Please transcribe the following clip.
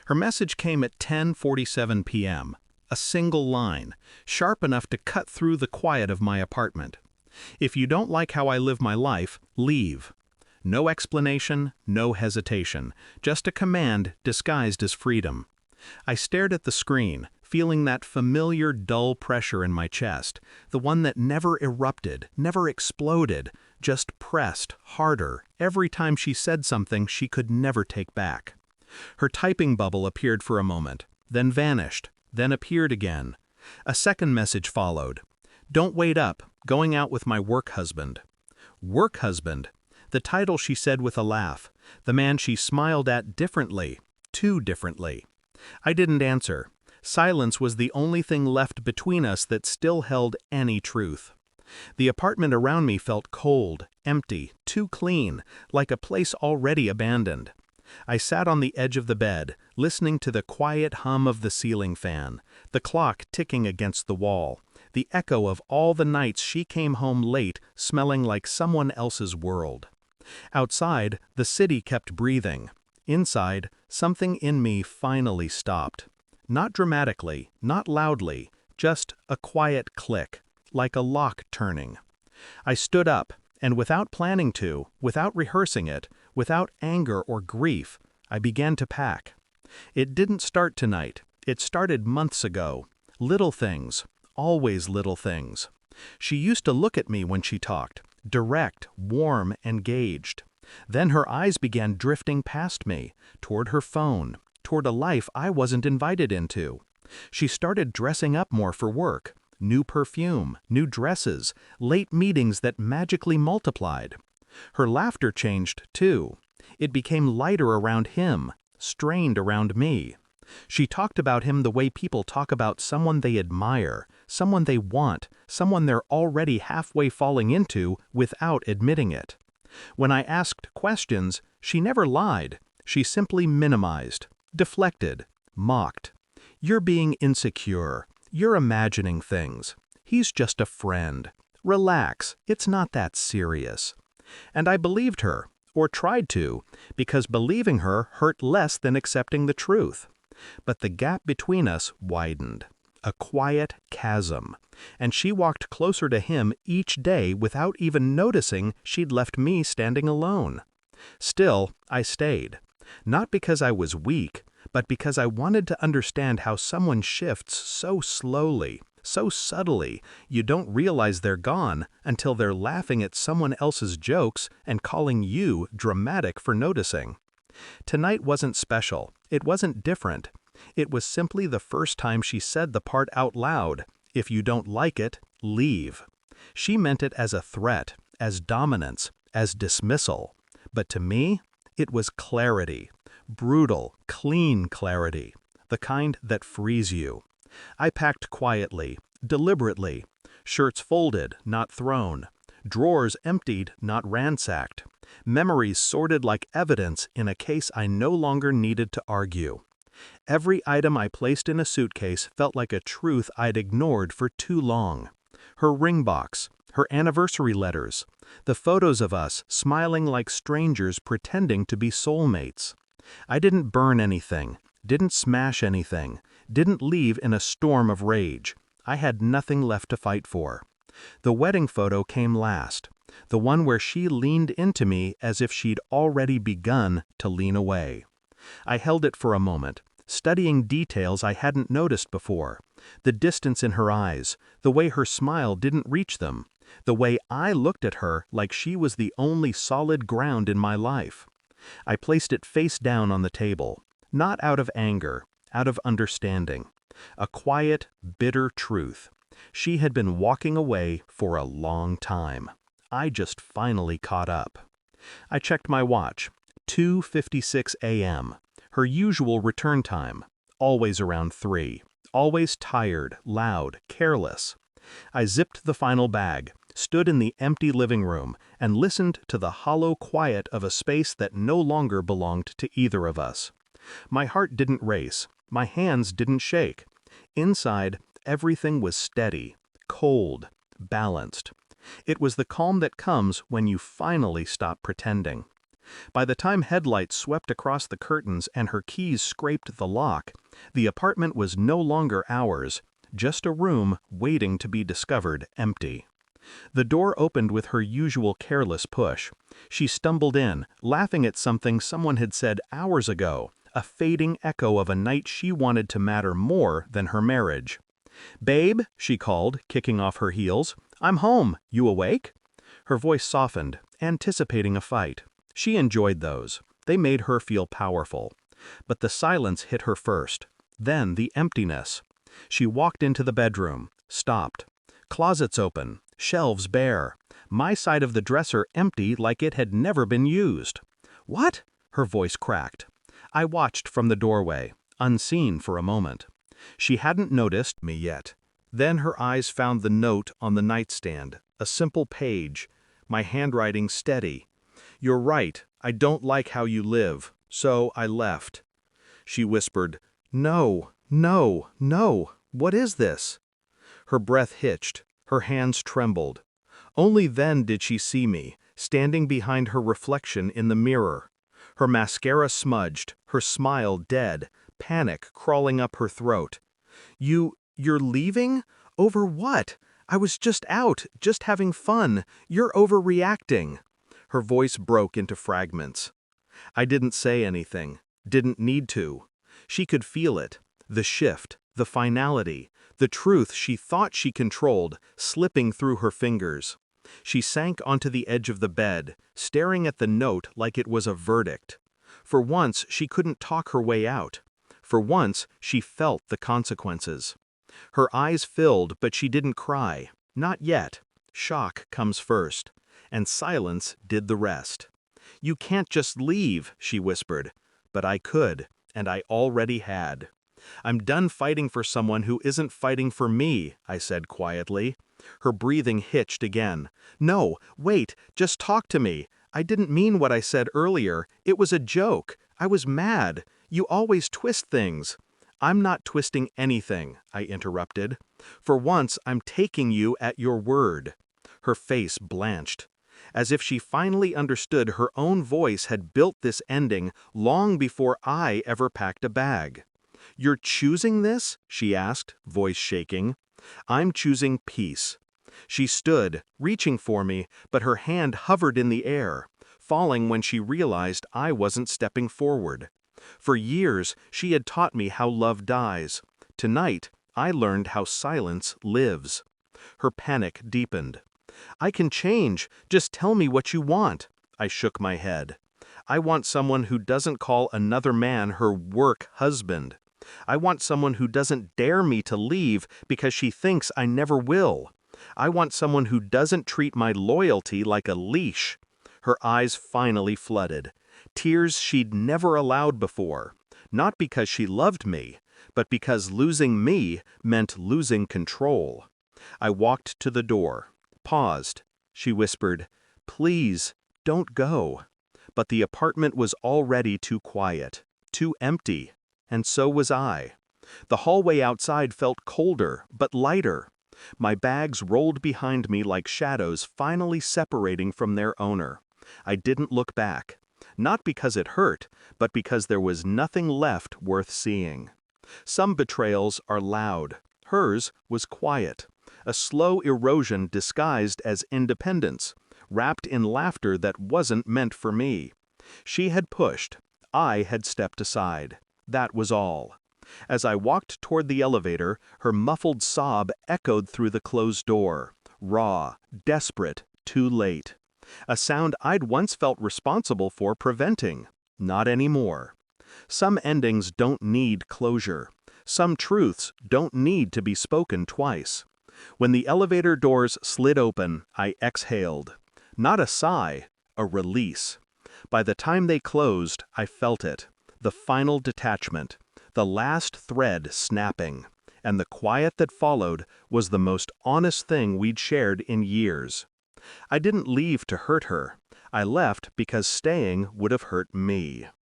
Her message came at 10:47 p.m., a single line, sharp enough to cut through the quiet of my apartment. If you don't like how I live my life, leave. No explanation, no hesitation, just a command disguised as freedom. I stared at the screen, feeling that familiar dull pressure in my chest, the one that never erupted, never exploded, just pressed harder every time she said something she could never take back. Her typing bubble appeared for a moment, then vanished, then appeared again. A second message followed. "Don't wait up, going out with my work husband." Work husband, the title she said with a laugh, the man she smiled at differently, too differently. I didn't answer. Silence was the only thing left between us that still held any truth. The apartment around me felt cold, empty, too clean, like a place already abandoned. I sat on the edge of the bed, listening to the quiet hum of the ceiling fan, the clock ticking against the wall, the echo of all the nights she came home late, smelling like someone else's world. Outside, the city kept breathing. Inside, something in me finally stopped. Not dramatically, not loudly, just a quiet click, like a lock turning. I stood up, and without planning to, without rehearsing it, without anger or grief, I began to pack. It didn't start tonight. It started months ago. Little things, always little things. She used to look at me when she talked, direct, warm, engaged. Then her eyes began drifting past me, toward her phone, toward a life I wasn't invited into. She started dressing up more for work. New perfume, new dresses, late meetings that magically multiplied. Her laughter changed, too. It became lighter around him, strained around me. She talked about him the way people talk about someone they admire, someone they want, someone they're already halfway falling into without admitting it. When I asked questions, she never lied. She simply minimized, deflected, mocked. "You're being insecure. You're imagining things. He's just a friend. Relax, it's not that serious." And I believed her, or tried to, because believing her hurt less than accepting the truth. But the gap between us widened, a quiet chasm, and she walked closer to him each day without even noticing she'd left me standing alone. Still, I stayed, not because I was weak, but because I wanted to understand how someone shifts so slowly, so subtly, you don't realize they're gone until they're laughing at someone else's jokes and calling you dramatic for noticing. Tonight wasn't special. It wasn't different. It was simply the first time she said the part out loud, "If you don't like it, leave." She meant it as a threat, as dominance, as dismissal. But to me, it was clarity. Brutal, clean clarity. The kind that frees you. I packed quietly, deliberately. Shirts folded, not thrown. Drawers emptied, not ransacked. Memories sorted like evidence in a case I no longer needed to argue. Every item I placed in a suitcase felt like a truth I'd ignored for too long. Her ring box, her anniversary letters, the photos of us smiling like strangers pretending to be soulmates. I didn't burn anything, didn't smash anything, didn't leave in a storm of rage. I had nothing left to fight for. The wedding photo came last, the one where she leaned into me as if she'd already begun to lean away. I held it for a moment, studying details I hadn't noticed before. The distance in her eyes, the way her smile didn't reach them, the way I looked at her like she was the only solid ground in my life. I placed it face down on the table, not out of anger, out of understanding. A quiet, bitter truth. She had been walking away for a long time. I just finally caught up. I checked my watch. 2:56 a.m. Her usual return time. Always around 3. Always tired, loud, careless. I zipped the final bag, stood in the empty living room, and listened to the hollow quiet of a space that no longer belonged to either of us. My heart didn't race. My hands didn't shake. Inside, everything was steady, cold, balanced. It was the calm that comes when you finally stop pretending. By the time headlights swept across the curtains and her keys scraped the lock, the apartment was no longer ours, just a room waiting to be discovered empty. The door opened with her usual careless push. She stumbled in, laughing at something someone had said hours ago, a fading echo of a night she wanted to matter more than her marriage. "Babe," she called, kicking off her heels. "I'm home. You awake?" Her voice softened, anticipating a fight. She enjoyed those. They made her feel powerful. But the silence hit her first. Then the emptiness. She walked into the bedroom, stopped. Closets open, shelves bare. My side of the dresser empty like it had never been used. "What?" Her voice cracked. I watched from the doorway, unseen for a moment. She hadn't noticed me yet. Then her eyes found the note on the nightstand, a simple page, my handwriting steady. "You're right, I don't like how you live, so I left." She whispered, "No, no, no, what is this?" Her breath hitched, her hands trembled. Only then did she see me, standing behind her reflection in the mirror. Her mascara smudged, her smile dead, panic crawling up her throat. You're leaving? Over what? I was just out, just having fun. You're overreacting." Her voice broke into fragments. I didn't say anything, didn't need to. She could feel it, the shift, the finality, the truth she thought she controlled, slipping through her fingers. She sank onto the edge of the bed, staring at the note like it was a verdict. For once, she couldn't talk her way out. For once, she felt the consequences. Her eyes filled, but she didn't cry. Not yet. Shock comes first. And silence did the rest. "You can't just leave," she whispered. But I could, and I already had. "I'm done fighting for someone who isn't fighting for me," I said quietly. Her breathing hitched again. "No, wait, just talk to me. I didn't mean what I said earlier. It was a joke. I was mad. You always twist things." "I'm not twisting anything," I interrupted. "For once, I'm taking you at your word." Her face blanched. As if she finally understood her own voice had built this ending long before I ever packed a bag. "You're choosing this?" she asked, voice shaking. "I'm choosing peace." She stood, reaching for me, but her hand hovered in the air, falling when she realized I wasn't stepping forward. For years, she had taught me how love dies. Tonight, I learned how silence lives. Her panic deepened. "I can change, just tell me what you want." I shook my head. "I want someone who doesn't call another man her work husband. I want someone who doesn't dare me to leave because she thinks I never will. I want someone who doesn't treat my loyalty like a leash." Her eyes finally flooded. Tears she'd never allowed before. Not because she loved me, but because losing me meant losing control. I walked to the door, paused. She whispered, "Please, don't go." But the apartment was already too quiet, too empty, and so was I. The hallway outside felt colder, but lighter. My bags rolled behind me like shadows finally separating from their owner. I didn't look back. Not because it hurt, but because there was nothing left worth seeing. Some betrayals are loud. Hers was quiet. A slow erosion disguised as independence, wrapped in laughter that wasn't meant for me. She had pushed. I had stepped aside. That was all. As I walked toward the elevator, her muffled sob echoed through the closed door. Raw, desperate, too late. A sound I'd once felt responsible for preventing. Not anymore. Some endings don't need closure. Some truths don't need to be spoken twice. When the elevator doors slid open, I exhaled. Not a sigh, a release. By the time they closed, I felt it. The final detachment. The last thread snapping. And the quiet that followed was the most honest thing we'd shared in years. I didn't leave to hurt her. I left because staying would have hurt me.